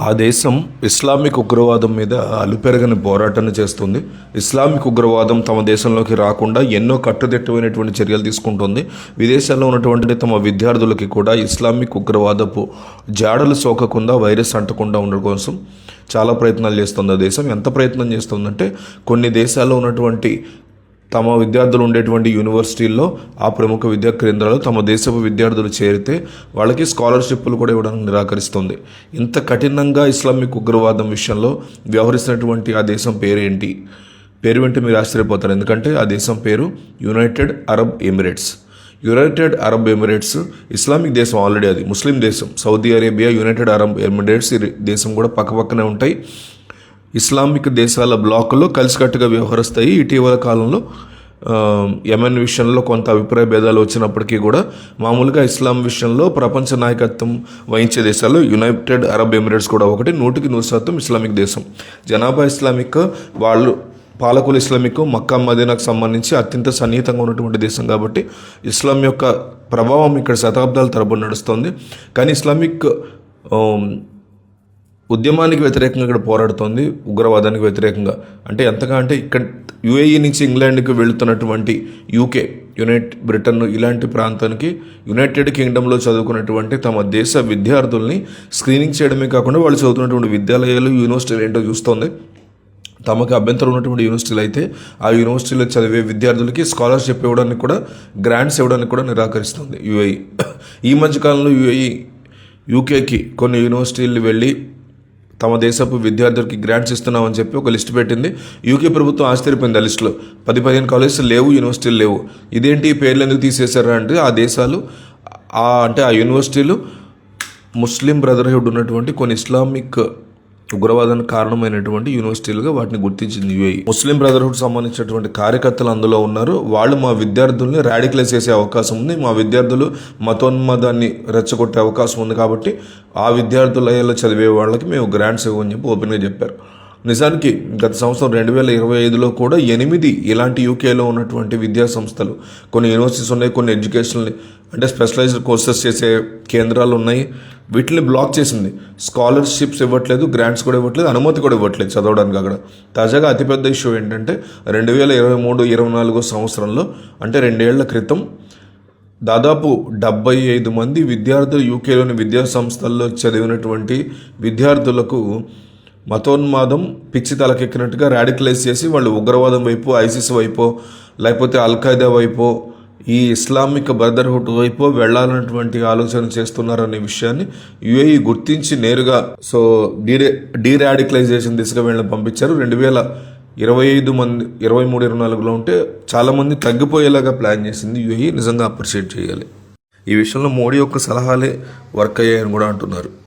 ఆ దేశం ఇస్లామిక్ ఉగ్రవాదం మీద అలుపెరగని పోరాటాన్ని చేస్తుంది. ఇస్లామిక్ ఉగ్రవాదం తమ దేశంలోకి రాకుండా ఎన్నో కట్టుదిట్టమైనటువంటి చర్యలు తీసుకుంటుంది. విదేశాల్లో ఉన్నటువంటి తమ విద్యార్థులకి కూడా ఇస్లామిక్ ఉగ్రవాదపు జాడలు సోకకుండా, వైరస్ అంటకుండా ఉండడం కోసం చాలా ప్రయత్నాలు చేస్తుంది. ఆ దేశం ఎంత ప్రయత్నం చేస్తుందంటే, కొన్ని దేశాల్లో ఉన్నటువంటి తమ విద్యార్థులు ఉండేటువంటి యూనివర్సిటీల్లో, ఆ ప్రముఖ విద్యా కేంద్రాలు తమ దేశపు విద్యార్థులు చేరితే వాళ్ళకి స్కాలర్షిప్లు కూడా ఇవ్వడానికి నిరాకరిస్తుంది. ఇంత కఠినంగా ఇస్లామిక్ ఉగ్రవాదం విషయంలో వ్యవహరిస్తున్నటువంటి ఆ దేశం పేరేంటి? పేరు వింటే మీరు ఆశ్చర్యపోతారు. ఎందుకంటే ఆ దేశం పేరు United Arab Emirates. United Arab Emirates Islamic దేశం, ఆల్రెడీ అది ముస్లిం దేశం. Saudi Arabia, United Arab Emirates ఈ దేశం కూడా పక్కపక్కనే ఉంటాయి. ఇస్లామిక్ దేశాల బ్లాకులో కలిసికట్టుగా వ్యవహరిస్తాయి. ఇటీవల కాలంలో యెమెన్ విషయంలో కొంత అభిప్రాయ భేదాలు వచ్చినప్పటికీ కూడా మామూలుగా ఇస్లాం విషయంలో ప్రపంచ నాయకత్వం వహించే దేశాల్లో యునైటెడ్ అరబ్ ఎమిరేట్స్ కూడా ఒకటి. 100% ఇస్లామిక్ దేశం. జనాభా ఇస్లామిక్, వాళ్ళు పాలకులు ఇస్లామిక్, మక్కా మదీనాకు సంబంధించి అత్యంత సన్నిహితంగా ఉన్నటువంటి దేశం కాబట్టి ఇస్లాం యొక్క ప్రభావం ఇక్కడ శతాబ్దాల తరబడి నడుస్తుంది. కానీ ఇస్లామిక్ ఉద్యమానికి వ్యతిరేకంగా ఇక్కడ పోరాడుతోంది, ఉగ్రవాదానికి వ్యతిరేకంగా. అంటే ఎంతగా అంటే ఇక్కడ యుఏఈ నుంచి ఇంగ్లాండ్కి వెళుతున్నటువంటి యూకే, బ్రిటన్ ఇలాంటి ప్రాంతానికి యునైటెడ్ కింగ్డమ్లో చదువుకున్నటువంటి తమ దేశ విద్యార్థుల్ని స్క్రీనింగ్ చేయడమే కాకుండా వాళ్ళు చదువుతున్నటువంటి విద్యాలయాలు, యూనివర్సిటీలు ఏంటో చూస్తోంది. తమకు అభ్యంతరం ఉన్నటువంటి యూనివర్సిటీలు అయితే ఆ యూనివర్సిటీలో చదివే విద్యార్థులకి స్కాలర్షిప్ ఇవ్వడానికి కూడా, గ్రాంట్స్ ఇవ్వడానికి కూడా నిరాకరిస్తుంది యుఏఈ. ఈ మధ్యకాలంలో యూకేకి కొన్ని యూనివర్సిటీలు వెళ్ళి తమ దేశపు విద్యార్థులకి గ్రాంట్స్ ఇస్తున్నామని చెప్పి ఒక లిస్ట్ పెట్టింది. యూకే ప్రభుత్వం ఆశ్చర్యపోయింది. ఆ లిస్టులో 10-15 కాలేజెస్ లేవు, యూనివర్సిటీలు లేవు. ఇదేంటి పేర్లు ఎందుకు తీసేశారా అంటే, ఆ దేశాలు ఆ యూనివర్సిటీలు ముస్లిం బ్రదర్హుడ్ ఉన్నటువంటి కొన్ని ఇస్లామిక్ ఉగ్రవాదానికి కారణమైనటువంటి యూనివర్సిటీలుగా వాటిని గుర్తించింది యుఏఈ. ముస్లిం బ్రదర్హుడ్ సంబంధించినటువంటి కార్యకర్తలు అందులో ఉన్నారు. వాళ్ళు మా విద్యార్థుల్ని రాడికలైజ్ చేసే అవకాశం ఉంది, మా విద్యార్థులు మతోన్మాదాన్ని రెచ్చగొట్టే అవకాశం ఉంది, కాబట్టి ఆ విద్యార్థులలో చదివే వాళ్ళకి మేము గ్రాంట్స్ ఇవ్వని చెప్పి ఓపెన్గా చెప్పారు. నిజానికి గత సంవత్సరం 2025లో కూడా 8 ఇలాంటి యూకేలో ఉన్నటువంటి విద్యా సంస్థలు, కొన్ని యూనివర్సిటీస్ ఉన్నాయి, కొన్ని ఎడ్యుకేషనల్ అంటే స్పెషలైజ్డ్ కోర్సెస్ చేసే కేంద్రాలు ఉన్నాయి, వీటిని బ్లాక్ చేసింది. స్కాలర్షిప్స్ ఇవ్వట్లేదు, గ్రాంట్స్ కూడా ఇవ్వట్లేదు, అనుమతి కూడా ఇవ్వట్లేదు చదవడానికి అక్కడ. తాజాగా అతిపెద్ద ఇష్యూ ఏంటంటే 2023-24 సంవత్సరంలో, అంటే 2 ఏళ్ల క్రితం దాదాపు 75 మంది విద్యార్థులు యూకేలోని విద్యా సంస్థల్లో చదివినటువంటి విద్యార్థులకు మతోన్మాదం పిచ్చి తలకెక్కినట్టుగా రాడికలైజ్ చేసి వాళ్ళు ఉగ్రవాదం వైపు, ఐసిస్ వైపో, లేకపోతే అల్ఖైదా వైపో, ఈ ఇస్లామిక్ బ్రదర్హుడ్ వైపు వెళ్ళాలన్నటువంటి ఆలోచన చేస్తున్నారనే విషయాన్ని యుఏఈ గుర్తించి నేరుగా డీరాడికలైజేషన్ దిశగా వీళ్ళని పంపించారు. 2023-24లో ఉంటే చాలామంది తగ్గిపోయేలాగా ప్లాన్ చేసింది యుఏఈ. నిజంగా అప్రిషియేట్ చేయాలి. ఈ విషయంలో మోడీ యొక్క సలహాలే వర్క్ అయ్యాయని కూడా అంటున్నారు.